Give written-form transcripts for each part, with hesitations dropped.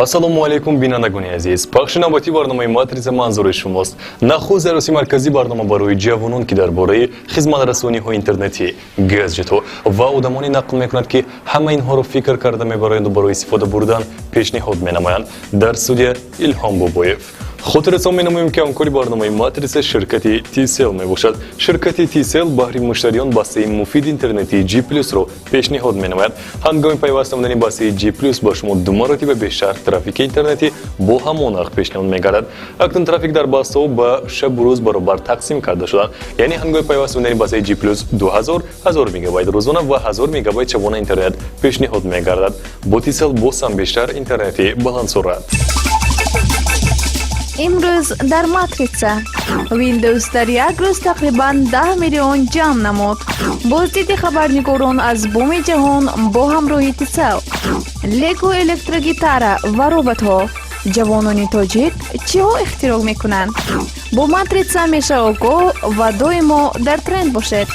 ассалому алейкум бинандагони азиз. пахши навбати барномаи матрица манзури шумост. Нахуз зароси маркази барнома барои ҷавонон ки дар бораи хизматрасониҳои интернетӣ, гаджетҳо ва одамоне нақл мекунад ки ҳама инҳоро фикр карда мебароянду барои истифода бурдан пешниҳод менамоянд. Дар студия Илҳом Бобоев. хотиррасон менамоем ки ҳамкори барномаи матрица ширкати T-Cell мебошад. ширкати T-Cell баҳри муштариён бастаи муфид интернети G+-ро пешниҳод менамояд. ҳангоми пайваст намудани бастаи G+ ба шумо 2 маротиба бештар трафики интернетӣ бо ҳамон нарх пешниҳод мегардад. акнун трафик дар бастаҳо ба шабу рӯз баробар тақсим карда шуданд. яъне ҳангоми пайваст намудани бастаи G+ 2000 мегабайт рӯзона ва 1000 мегабайт шабона интернет пешниҳод мегардад. бо T-Cell бозам бештар интернети баландсурат. имрӯз дар матрица Windows дар як рӯз тақрибан 10 миллион ҷамъ намуд. боздиди хабарнигорон аз буми ҷаҳон бо ҳамроҳи T-Cell, Lego электрогитара ва роботҳо. ҷавонони тоҷик чиҳо ихтироъ мекунанд? бо матрица ҳамеша огоҳ ва доимо дар тренд бошед.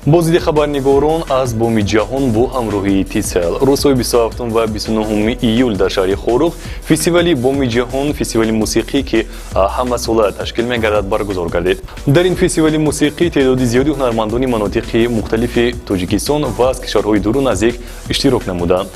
бозиди хабарнигорон аз буми ҷаҳон бо ҳамроҳии T-Cell. рӯзҳои 27 ва 29 июл дар шаҳри Хорух фестивали буми ҷаҳон, фестивали мусиқӣ ки ҳамасола ташкил мегардад, баргузор гардид. дар ин фестивали мусиқӣ теъдоди зиёди ҳунармандони манотиқи мухталифи Тоҷикистон ва аз кишварҳои дуру наздик иштирок намуданд.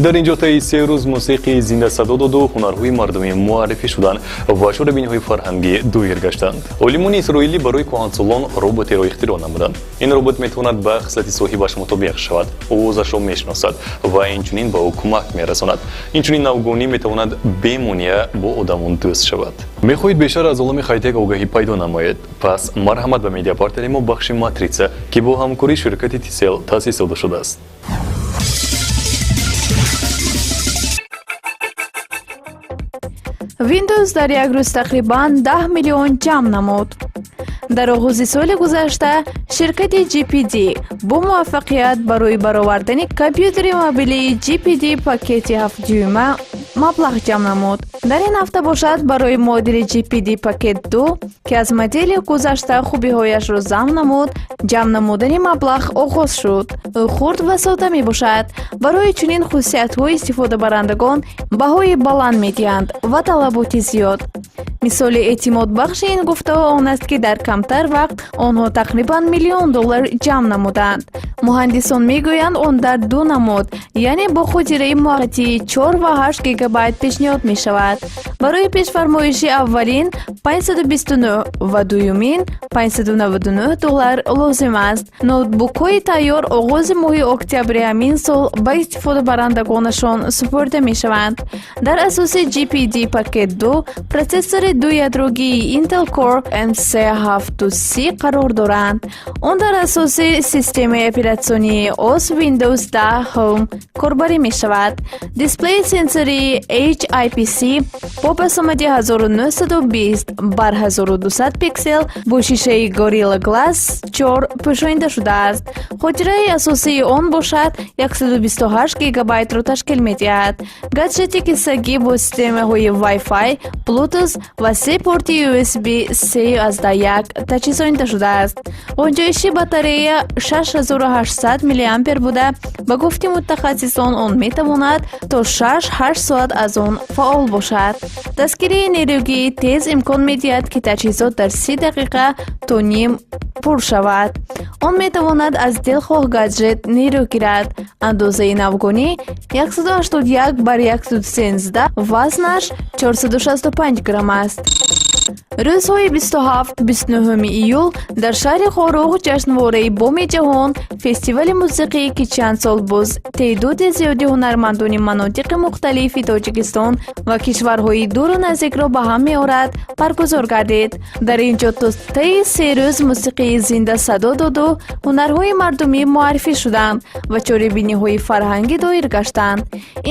дар ин ҷо таи 3 рӯз мусиқии зинда садо доду ҳунарҳои мардумӣ муаррифӣ шуданд ва шорабиниҳои фарҳангӣ дуир гаштанд. олимони исроилӣ барои кӯҳансолон роботеро ихтироъ намуданд. ин робот метавонад ба хислати соҳибаш мутобиқ шавад, овозашро мешиносад ва инчунин ба ӯ кӯмак мерасонад. инчунин навгонӣ метавонад бемония бо одамон дӯст шавад. мехоҳед бештар аз олами хайтек огаҳӣ пайдо намоед? пас марҳамат ба медиапартнери мо бахши матрица ки бо ҳамкории ширкати T-Cell таъсис дода шудааст. Windows дар як рӯз тақрибан 10 миллион ҷамъ намуд. дар оғози соли гузашта ширкати GPD бо муваффақият барои баровардани компютери мобилии GPD пакети 7 дюйма маблағ ҷамъ намуд. дар ин ҳафта бошад барои модели GPD пакет 2 ки аз модели гузашта хубиҳояшро замъ намуд, ҷамъ намудани маблағ оғоз шуд. ӯ хурд ва содда мебошад. барои чунин хусусиятҳо истифодабарандагон баҳои баланд медиҳанд ва талаботи зиёд. мисоли эътимодбахши ин гуфтаҳо он аст ки дар камтар вақт онҳо тақрибан $1 миллион ҷамъ намуданд. муҳандисон мегӯянд он дар 2 намуд, яъне бо хотираи муваққатии 4 ва 8 гигабайт пешниҳод мешавад. барои пешфармоиши аввалин $529 ва дуюмин $599 лозим аст. ноутбукҳои тайёр оғози моҳи октябри ҳамин сол ба истифодабарандагонашон супурда мешаванд. дар асоси GPD пакет 2 протсессори 2 ядрогии Intel Core MC730 қарор доранд. он дар асоси системаи оператсионии OS Windows 10 Home корбарӣ мешавад. дисплеи сенсори HIPC бо басомади 1920 бар 1200 пиксел бо шишаи Gorilla Glass 4 пӯшонида шудааст. хотираи асосии он бошад 128 гигабайтро ташкил медиҳад. гаджети киссагӣ бо системаҳои Wi-Fi, Bluetooth ва 3 порти USB-C 1 таҷҳизонида шудааст. ғунҷоиши батарея 6800 мАh буда, ба гуфти мутахассисон он метавонад то 6-8 соат аз он фаъол бошад. дастгирии нерӯгии тез имкон медиҳад ки таҷҳизот дар 30 дақиқа то ним пур шавад. он метавонад аз дилхоҳ гаджет нерӯ гирад. андозаи навгонӣ 181 бар 113, вазнаш 465 грамм аст. рӯзҳои 27-29 июл дар шаҳри Хорух ҷашнвораи буми ҷаҳон, фестивали мусиқӣ ки чанд сол боз теъдоди зиёди ҳунармандони манотиқи мухталифи Тоҷикистон ва кишварҳои дуру наздикро ба ҳам меорад, баргузор гардид. дар ин ҷо то таи 3 рӯз мусиқии зинда садо доду ҳунарҳои мардумӣ муаррифӣ шуданд ва чорабиниҳои фарҳангӣ доир гаштанд.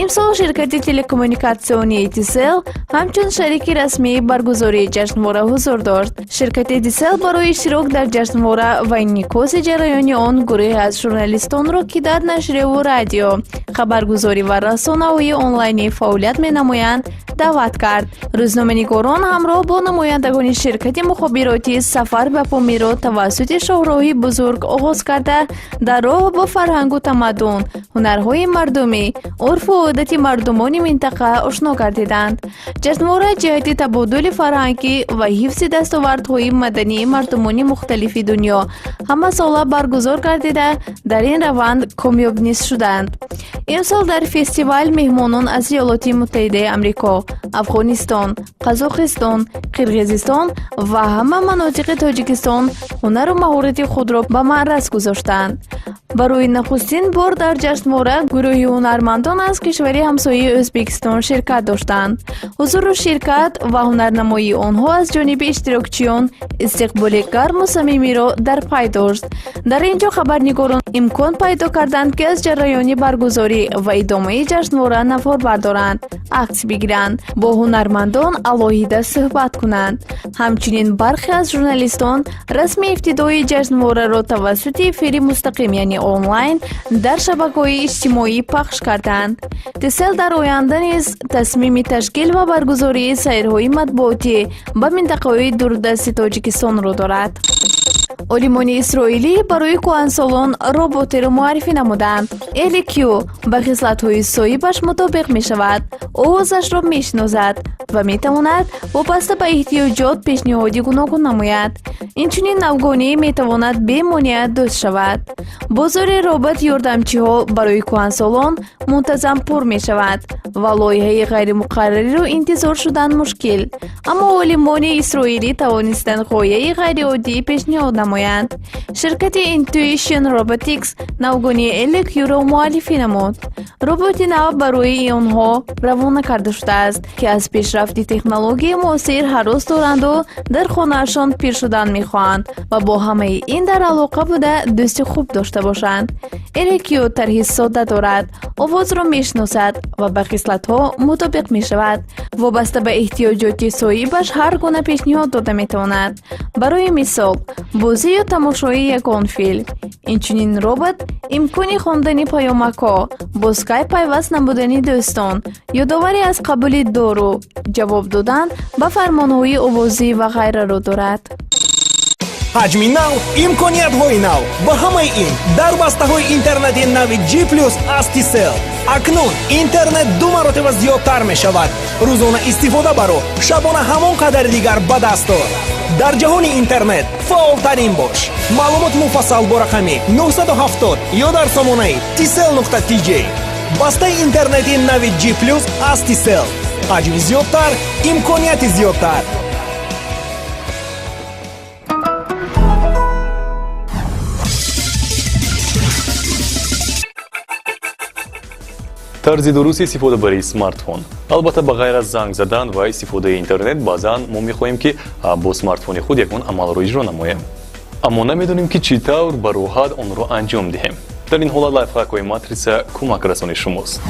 имсол ширкати телекоммуникатсионии T-Cell ҳамчун шарики расмии баргузории ҷашнвора ҳузур дошт. Ширкати Дисел барои иштирок дар ҷашнвора ва инъикоси ҷараёни он гурӯҳе аз журналистонро, ки дар нашрию радио, хабаргузорӣ ва расонаҳои онлайнӣ фаъолият менамоянд, даъват кард. Рӯзноманигорон ҳамроҳ бо намояндагони ширкати мухобироти сафар ба Помиро тавассути шоҳроҳи бузург оғоз карда, дар роҳ бо фарҳангу тамаддун, ҳунарҳои мардумӣ, урфу одати мардумони минтақа ошно гардиданд. Ҷашнвора ҷиҳати табодули фарҳангӣ ва ҳифзи дастовардҳои мадании мардумони мухталифи дунё ҳамасола баргузор гардида, дар ин раванд комёб низ шуданд. Имсол дар фестивал меҳмонон аз Иёлоти Муттаҳидаи Амрико, Афғонистон, Қазоқистон, Қирғизистон ва ҳама манотиқи Тоҷикистон ҳунару маҳорати худро ба маъраз гузоштанд. Барои нахустин бор дар ҷашнвора гурӯҳи ҳунармандон аз кишвари ҳамсояи Ӯзбекистон ширкат доштанд. ҳузуру ширкат ва ҳунарнамоии онҳо аз ҷониби иштирокчиён истиқболи гарму самимиро дар пай дошт. Дар ин ҷо хабарнигорон имкон пайдо карданд, ки аз ҷараёни баргузорӣ ва идомаи ҷашнвора нафор бардоранд, акс бигиранд, бо ҳунармандон алоҳида суҳбат кунанд. Ҳамчунин бархе аз журналистон расми ибтидои ҷашнвораро тавассути эфири мустақим, яъне онлайн, дар шабакаҳои иҷтимоӣ пахш карданд. Тисел дар оянда низ тасмими ташкил ва баргузории сайрҳои матбуотӣ ба минтақаҳои дурдасти Тоҷикистонро дорад. олимони исроилӣ барои кӯҳансолон роботеро муаррифӣ намуданд. Эли Кю ба хислатҳои соҳибаш мутобиқ мешавад, овозашро мешиносад ва метавонад вобаста ба эҳтиёҷот пешниҳоди гуногун намояд. Инчунин афғонӣ метавонад бемонеа дӯст шавад. Бозори робот ёрдамчиҳо барои кӯҳансолон мунтазам пур мешавад ва лоиҳаи ғайримуқаррариро интизор шудан мушкил. Аммо олимони исроилӣ тавонистанд ғояи ғайриоддӣ пешниҳод намоянд. Ширкати Intuition Robotics навгони Эли Кюро муаллифӣ намуд. Роботи нав барои онҳо равона карда шудааст, ки аз пешрафти технологияи муосир ҳарос доранду дар хонаашон пир шудан мехоҳанд ва бо ҳамаи ин дар алоқа буда дӯсти хуб дошта бошанд. Эли Кю тарҳи содда дорад, овозро мешиносад ва ба хислатҳо мутобиқ мешавад. Вобаста ба эҳтиёҷоти соҳибаш ҳар гуна пешниҳод дода метавонад. Барои мисол, бозӣ ё тамошои ягон филм. Инчунин робот имкони хондани паёмакҳо, бо скайп пайваст намудани дӯстон, ёдоварӣ аз қабули дору, ҷавоб додан ба фармонҳои овозӣ ва ғайраро дорад. ҳаҷми нав, имкониятҳои нав. Ба ҳамаи ин дар бастаҳои интернети нави G+ аз Тисел. Акнун интернет 2 маротиба зиёдтар мешавад. Рӯзона истифода баро, шабона ҳамон қадари дигар ба даст ор. Дар ҷаҳони интернет фаъолтарин бош. Маълумот муфассал бо рақами 970 ё дар сомонаи tisel.tj. Бастаи интернети нави G+ аз Тисел. ҳаҷми зиёдтар, имконияти зиёдтар. тарзи дурусти истифода барои смартфон. албатта ба ғайр аз занг задан ва истифодаи интернет баъзан мо мехоҳем ки бо смартфони худ ягон амалро иҷро намоем, аммо намедонем ки чӣ тавр ба роҳат онро анҷом диҳем. дар ин ҳолат лайфхакҳои матриса кӯмакрасони шумост.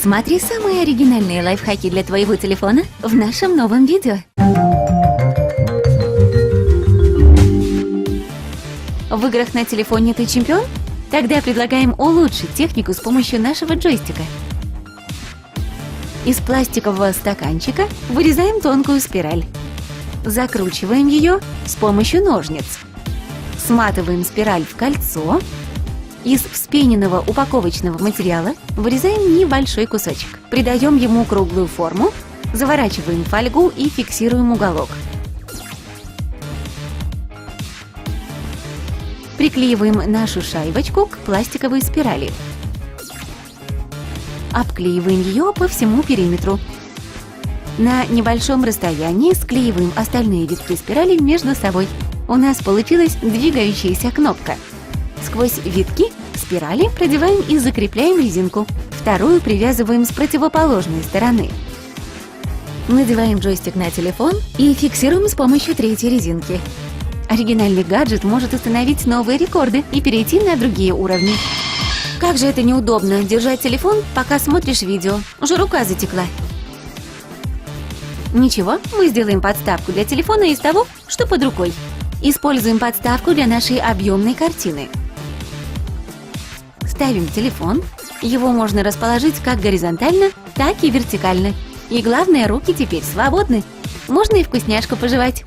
Смотри самые оригинальные лайфхаки для твоего телефона в нашем новом видео. В играх на телефоне ты чемпион? Тогда предлагаем улучшить технику с помощью нашего джойстика. Из пластикового стаканчика вырезаем тонкую спираль. Закручиваем ее с помощью ножниц. Сматываем спираль в кольцо. Из вспененного упаковочного материала вырезаем небольшой кусочек. Придаем ему круглую форму, заворачиваем в фольгу и фиксируем уголок. Приклеиваем нашу шайбочку к пластиковой спирали. Обклеиваем ее по всему периметру. На небольшом расстоянии склеиваем остальные витки спирали между собой. У нас получилась двигающаяся кнопка. Сквозь витки спирали продеваем и закрепляем резинку. Вторую привязываем с противоположной стороны. Надеваем джойстик на телефон и фиксируем с помощью третьей резинки. Оригинальный гаджет может установить новые рекорды и перейти на другие уровни. Как же это неудобно держать телефон, пока смотришь видео. Уже рука затекла. Ничего, мы сделаем подставку для телефона из того, что под рукой. Используем подставку для нашей объемной картины. Ставим телефон. Его можно расположить как горизонтально, так и вертикально. И главное, руки теперь свободны. Можно и вкусняшку пожевать.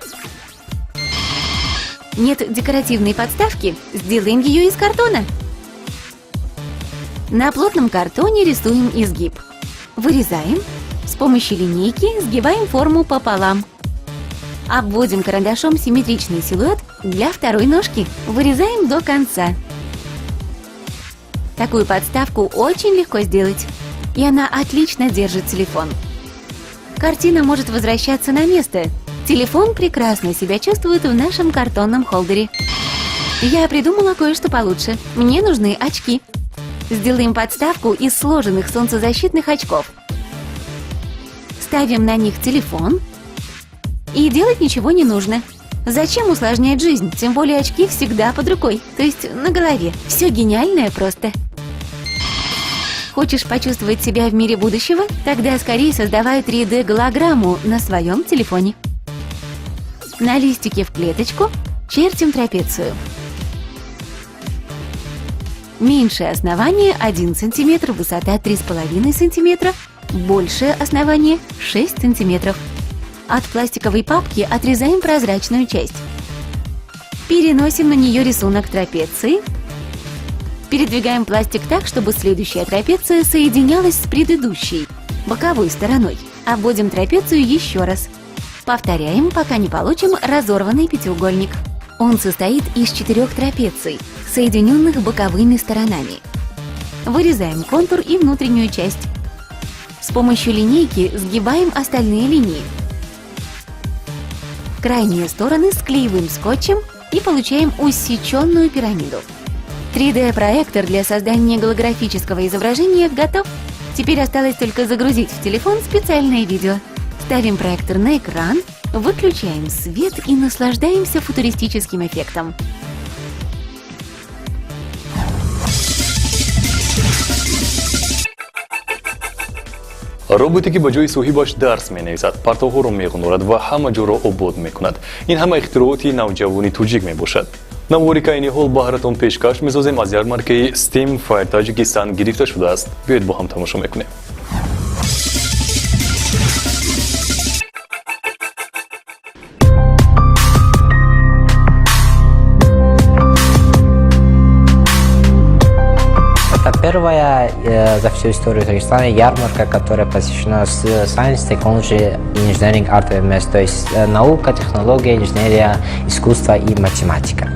Нет декоративной подставки? Сделаем ее из картона. На плотном картоне рисуем изгиб. Вырезаем. С помощью линейки сгибаем форму пополам. Обводим карандашом симметричный силуэт для второй ножки. Вырезаем до конца. Такую подставку очень легко сделать. И она отлично держит телефон. Картина может возвращаться на место. Телефон прекрасно себя чувствует в нашем картонном холдере. Я придумала кое-что получше. Мне нужны очки. Сделаем подставку из сложенных солнцезащитных очков. Ставим на них телефон. И делать ничего не нужно. Зачем усложнять жизнь? Тем более очки всегда под рукой, то есть на голове. Все гениальное просто. Хочешь почувствовать себя в мире будущего? Тогда скорее создавай 3D-голограмму на своем телефоне. На листике в клеточку чертим трапецию. Меньшее основание 1 см, высота 3,5 см, большее основание 6 см. От пластиковой папки отрезаем прозрачную часть. Переносим на нее рисунок трапеции. Передвигаем пластик так, чтобы следующая трапеция соединялась с предыдущей, боковой стороной. Обводим трапецию еще раз. Повторяем, пока не получим разорванный пятиугольник. Он состоит из 4 трапеций, соединенных боковыми сторонами. Вырезаем контур и внутреннюю часть. С помощью линейки сгибаем остальные линии. Крайние стороны склеиваем скотчем и получаем усеченную пирамиду. 3D-проектор для создания голографического изображения готов. Теперь осталось только загрузить в телефон специальное видео. Ставим проектор на экран, выключаем свет и наслаждаемся футуристическим эффектом. роботе ки ба ҷои соҳибаш дарс менависад, партовҳоро меғунорад ва ҳама ҷоро обод мекунад. Ин ҳама ихтирооти навҷавони тоҷик мебошад. навори ки айни ҳол баҳратон пешкаш месозем аз ярмаркаи Steam Fire Tajikistan гирифта шудааст. биёед бо ҳам тамошо мекунем. Это первая за всю историю Таджикистана ярмарка, которая посвящена Science, Technology, Engineering, Art and Math, то есть наука, технология, инженерия, искусство и математика.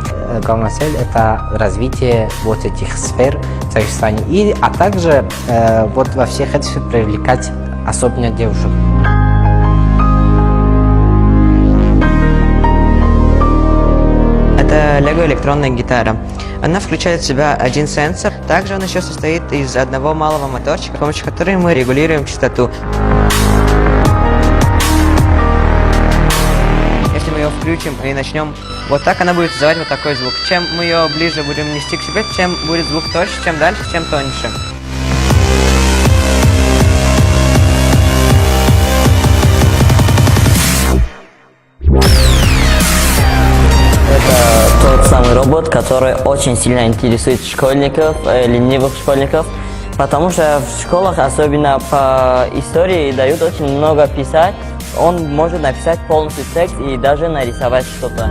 Главная цель – это развитие вот этих сфер в Таджикистане, а также вот во всех этих привлекать особенно девушек. Это Lego электронная гитара. Она включает в себя один сенсор. Также он еще состоит из одного малого моторчика, с помощью которого мы регулируем частоту. Если мы ее включим и начнем вот так, она будет издавать вот такой звук. Чем мы ее ближе будем нести к себе, тем будет звук тоньше, чем дальше, тем тоньше. Тот самый робот, который очень сильно интересует школьников, ленивых школьников, потому что в школах, особенно по истории, дают очень много писать. Он может написать полностью текст и даже нарисовать что-то.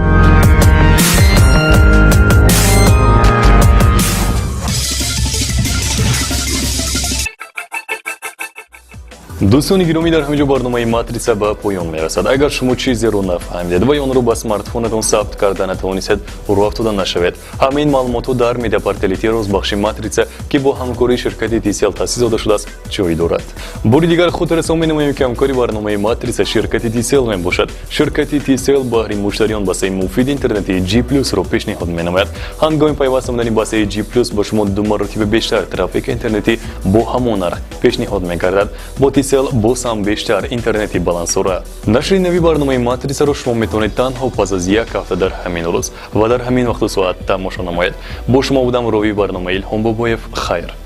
دوستان گرامی، در همینجا برنامه ماتریسا به پایان میرسد. اگر شما چیزی رو نفهمیدید و آن رو به اسمارتفونتون ثبت کرده نتوانید رو افتاده نشوید، همین معلومات رو در میده پارتلیتی روزبخش ماتریسا که با همکاری شرکت TCL تأسیس داده شده است جای دارد. باری دیگر خود رسانه می‌نماییم که همکاری برنامه ماتریسا شرکت TCL می باشد. شرکت TCL بهره مشتریان واسه مفید اینترنتی G+ رو پیشنهاد می‌نماید. هنگام پیوست آمدن واسه G+ با شما 2 مرتبه بیشتر ترافیک اینترنتی با همون نرخ پیشنهاد می‌کردد. با TCL باز هم بیشتر اینترنتی بالانس دارد. نشر نوی برنامه ماتریسا رو شما میتونید تنها پس از یک هفته در همین روز و در همین وقت و ساعت تماشا نمایید. با شما بودم راوی برنامه الهام بابایف. خیر.